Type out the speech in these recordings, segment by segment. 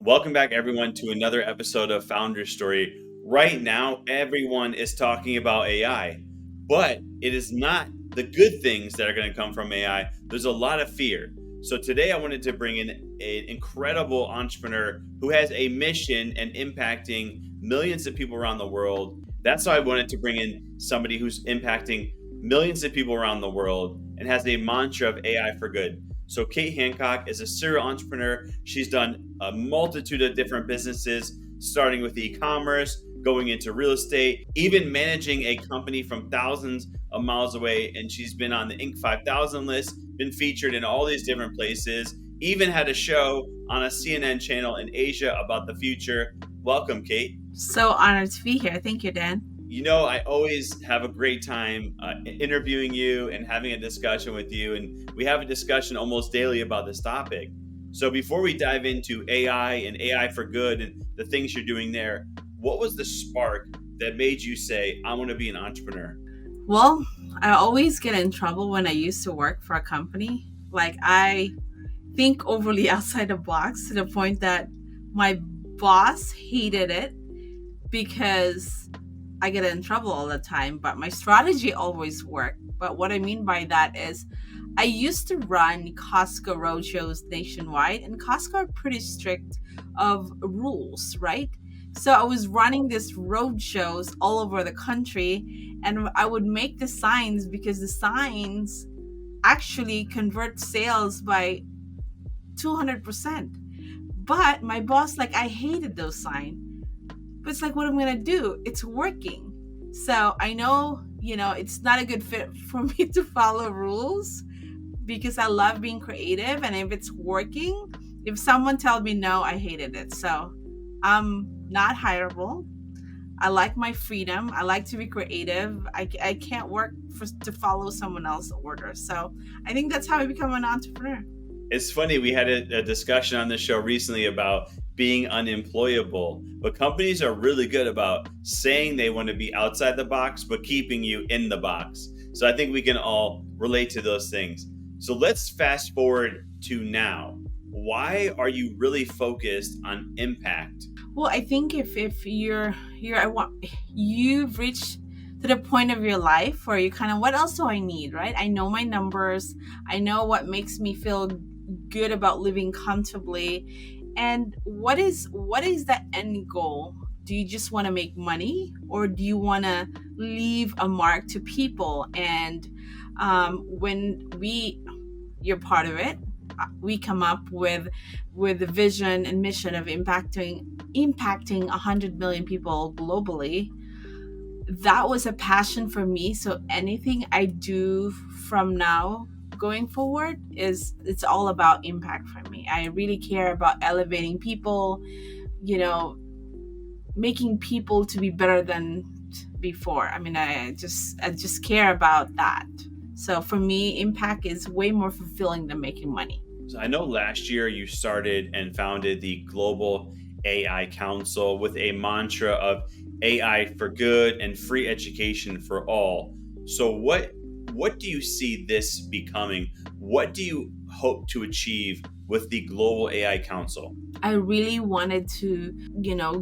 Welcome back, everyone, to another episode of Founder Story. Right now, everyone is talking about AI, but it is not the good things that are going to come from AI. There's a lot of fear. So today, I wanted to bring in an incredible entrepreneur who has a mission and impacting millions of people around the world. That's why I wanted to bring in somebody who's impacting millions of people around the world and has a mantra of AI for good. So Kate Hancock is a serial entrepreneur. She's done a multitude of different businesses, starting with e-commerce, going into real estate, even managing a company from thousands of miles away. And she's been on the Inc. 5000 list, been featured in all these different places, even had a show on a CNN channel in Asia about the future. Welcome, Kate. So honored to be here. Thank you, Dan. You know, I always have a great time interviewing you and having a discussion with you. And we have a discussion almost daily about this topic. So before we dive into AI and AI for good and the things you're doing there, what was the spark that made you say, I want to be an entrepreneur? Well, I always get in trouble when I used to work for a company. Like, I think overly outside the box to the point that my boss hated it because I get in trouble all the time, but my strategy always worked. But what I mean by that is I used to run Costco roadshows nationwide, and Costco are pretty strict of rules, right? So I was running these roadshows all over the country, and I would make the signs because the signs actually convert sales by 200%. But my boss, like, I hated those signs. But it's like, what I'm going to do? It's working. So I know, it's not a good fit for me to follow rules because I love being creative. And if it's working, if someone tells me no, I hated it. So I'm not hireable. I like my freedom. I like to be creative. I can't work to follow someone else's orders. So I think that's how I become an entrepreneur. It's funny, we had a discussion on this show recently about being unemployable, but companies are really good about saying they want to be outside the box, but keeping you in the box. So I think we can all relate to those things. So let's fast forward to now. Why are you really focused on impact? Well, I think if you've reached to the point of your life where you kind of, what else do I need, right? I know my numbers. I know what makes me feel good about living comfortably. And what is the end goal? Do you just want to make money, or do you want to leave a mark to people? And when you're part of it, we come up with the vision and mission of impacting 100 million people globally. That was a passion for me. So anything I do from now going forward it's all about impact for me. I really care about elevating people, making people to be better than before. I mean, I just care about that. So for me, impact is way more fulfilling than making money. So I know last year you started and founded the Global AI Council with a mantra of AI for good and free education for all. So what do you see this becoming? What do you hope to achieve with the Global AI Council? I really wanted to,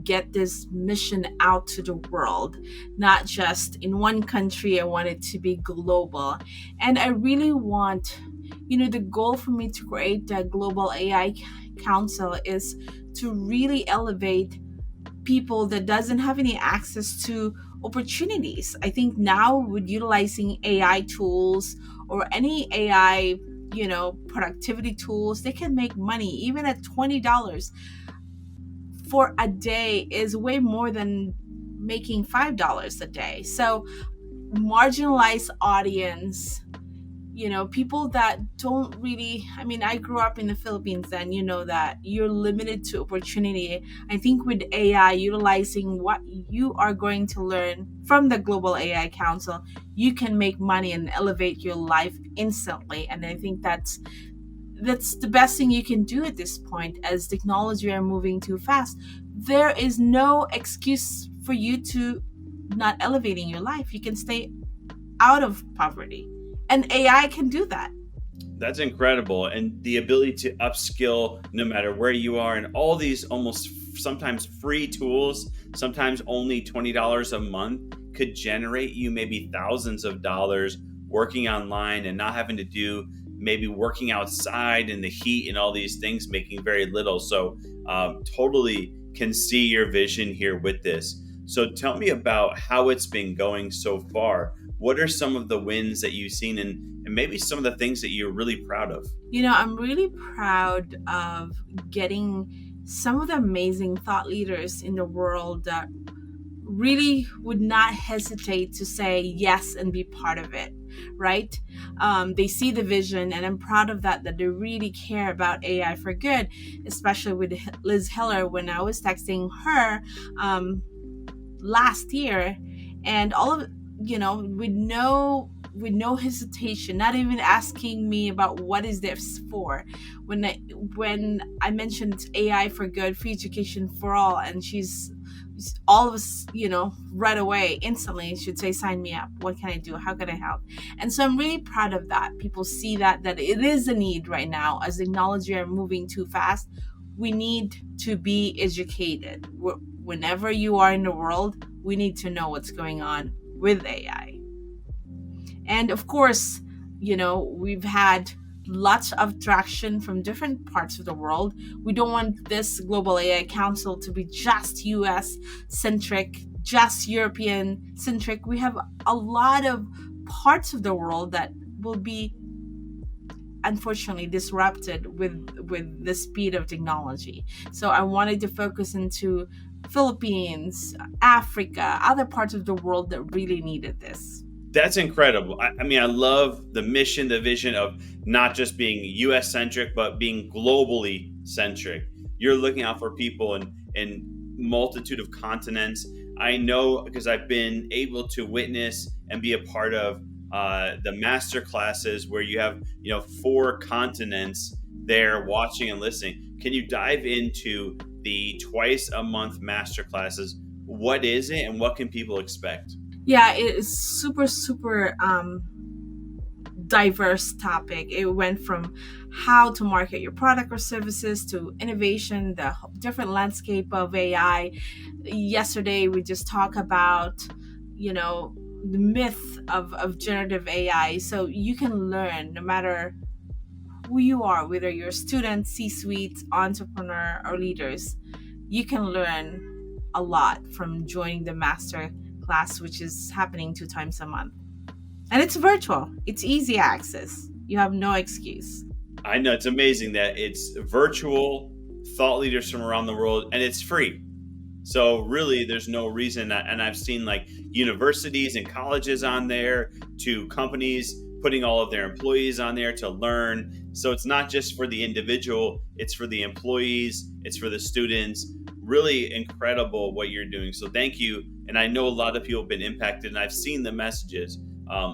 get this mission out to the world, not just in one country. I want it to be global. And I really want, the goal for me to create the Global AI Council is to really elevate people that doesn't have any access to opportunities. I think now with utilizing AI tools or any AI, productivity tools, they can make money even at $20 for a day is way more than making $5 a day. So marginalized audience, people that don't really, I mean, I grew up in the Philippines, and that you're limited to opportunity. I think with AI, utilizing what you are going to learn from the Global AI Council, you can make money and elevate your life instantly. And I think that's the best thing you can do at this point. As technology are moving too fast, there is no excuse for you to not elevating your life. You can stay out of poverty, and AI can do that. That's incredible. And the ability to upskill no matter where you are, and all these almost sometimes free tools, sometimes only $20 a month, could generate you maybe thousands of dollars working online and not having to do maybe working outside in the heat and all these things, making very little. So, totally can see your vision here with this. So, tell me about how it's been going so far. What are some of the wins that you've seen, and maybe some of the things that you're really proud of? I'm really proud of getting some of the amazing thought leaders in the world that really would not hesitate to say yes and be part of it, right? They see the vision, and I'm proud of that they really care about AI for good, especially with Liz Hiller. When I was texting her last year, and all of with no hesitation, not even asking me about what is this for. When I mentioned AI for good, free education for all, and she's all of us, right away, instantly should say, sign me up. What can I do? How can I help? And so I'm really proud of that. People see that it is a need right now. As technology are moving too fast, we need to be educated. Whenever you are in the world, we need to know what's going on with AI. And of course, we've had lots of traction from different parts of the world. We don't want this global AI council to be just US centric, just European centric. We have a lot of parts of the world that will be unfortunately disrupted with the speed of technology. So I wanted to focus into Philippines, Africa, other parts of the world that really needed this. That's incredible. I mean, I love the mission, the vision of not just being US centric, but being globally centric. You're looking out for people in multitude of continents. I know because I've been able to witness and be a part of the master classes where you have, four continents there watching and listening. Can you dive into the twice a month master classes? What is it and what can people expect? Yeah, it is super, super diverse topic. It went from how to market your product or services to innovation, the different landscape of AI. Yesterday, we just talked about, the myth of generative AI. So you can learn no matter who you are, whether you're a student, C-suite, entrepreneur, or leaders. You can learn a lot from joining the master class, which is happening 2 times a month. And it's virtual, it's easy access. You have no excuse. I know it's amazing that it's virtual, thought leaders from around the world, and it's free. So really, there's no reason that, and I've seen like universities and colleges on there, to companies putting all of their employees on there to learn. So it's not just for the individual, it's for the employees, it's for the students. Really incredible what you're doing. So thank you. And I know a lot of people have been impacted, and I've seen the messages.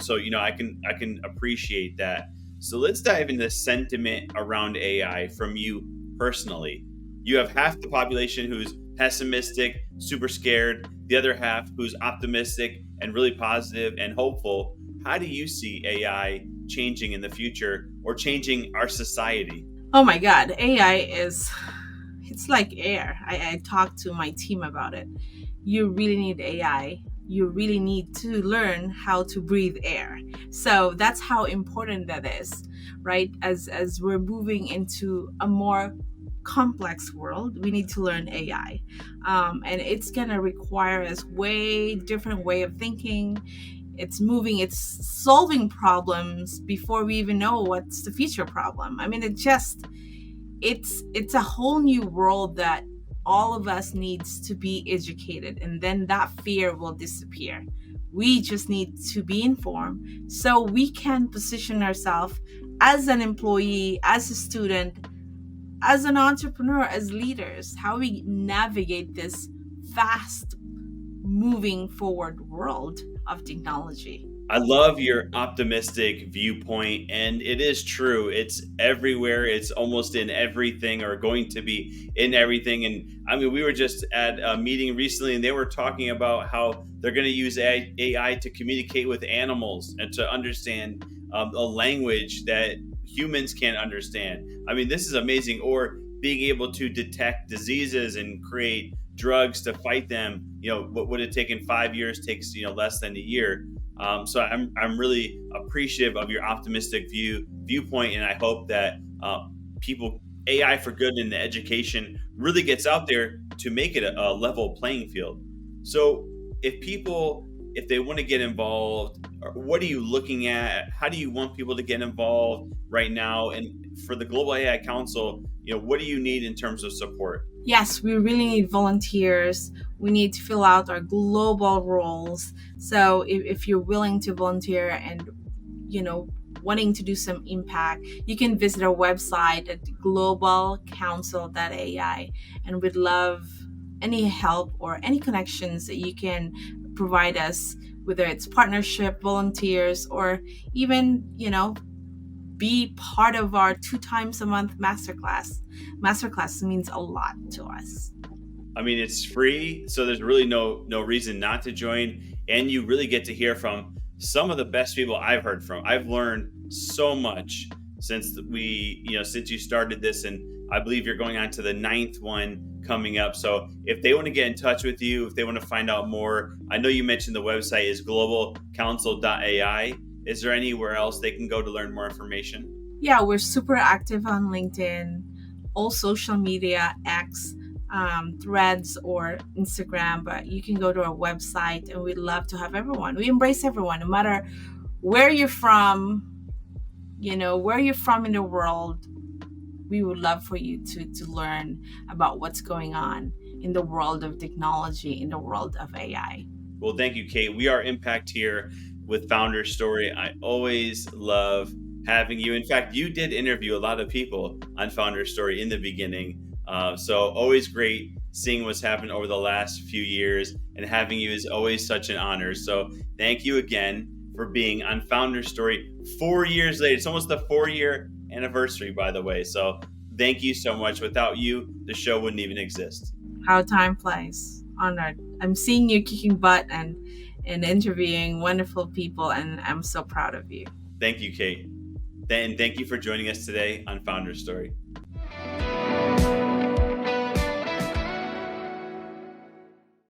So I can appreciate that. So let's dive into sentiment around AI from you personally. You have half the population who's pessimistic, super scared, the other half who's optimistic and really positive and hopeful. How do you see AI changing in the future or changing our society? Oh my God, AI it's like air. I talked to my team about it. You really need AI. You really need to learn how to breathe air. So that's how important that is, right? As we're moving into a more complex world, we need to learn AI, and it's gonna require us way different way of thinking. It's solving problems before we even know what's the future problem. I mean, it's a whole new world that all of us needs to be educated, and then that fear will disappear. We just need to be informed so we can position ourselves as an employee, as a student, as an entrepreneur, as leaders, how we navigate this fast moving forward world of technology. I love your optimistic viewpoint, and it is true. It's everywhere. It's almost in everything, or going to be in everything. And I mean, we were just at a meeting recently, and they were talking about how they're going to use AI to communicate with animals and to understand a language that humans can't understand. I mean, this is amazing. Or being able to detect diseases and create drugs to fight them. What would have taken 5 years takes less than a year. So I'm really appreciative of your optimistic viewpoint, and I hope that people AI for good in the education really gets out there to make it a level playing field. So if they want to get involved, what are you looking at? How do you want people to get involved right now? And for the Global AI Council, what do you need in terms of support? Yes, we really need volunteers. We need to fill out our global roles. So if you're willing to volunteer and wanting to do some impact, you can visit our website at globalcouncil.ai, and we'd love any help or any connections that you can provide us, whether it's partnership, volunteers, or even be part of our 2 times a month masterclass. Masterclass means a lot to us. I mean, it's free, so there's really no reason not to join, and you really get to hear from some of the best people I've heard from. I've learned so much since you started this, and I believe you're going on to the ninth one coming up. So if they want to get in touch with you, if they want to find out more, I know you mentioned the website is globalcouncil.ai. Is there anywhere else they can go to learn more information? Yeah, we're super active on LinkedIn, all social media, X, Threads, or Instagram. But you can go to our website, and we'd love to have everyone. We embrace everyone, no matter where you're from. Where you're from in the world. We would love for you to learn about what's going on in the world of technology, in the world of AI. Well, thank you, Kate. We are Impact here with Founder Story. I always love having you. In fact, you did interview a lot of people on Founder Story in the beginning. So always great seeing what's happened over the last few years, and having you is always such an honor. So thank you again for being on Founder Story 4 years later. It's almost the 4-year anniversary, by the way. So thank you so much. Without you, the show wouldn't even exist. How time flies. Honored. I'm seeing you kicking butt and interviewing wonderful people, and I'm so proud of you. Thank you, Kate. And thank you for joining us today on Founder Story.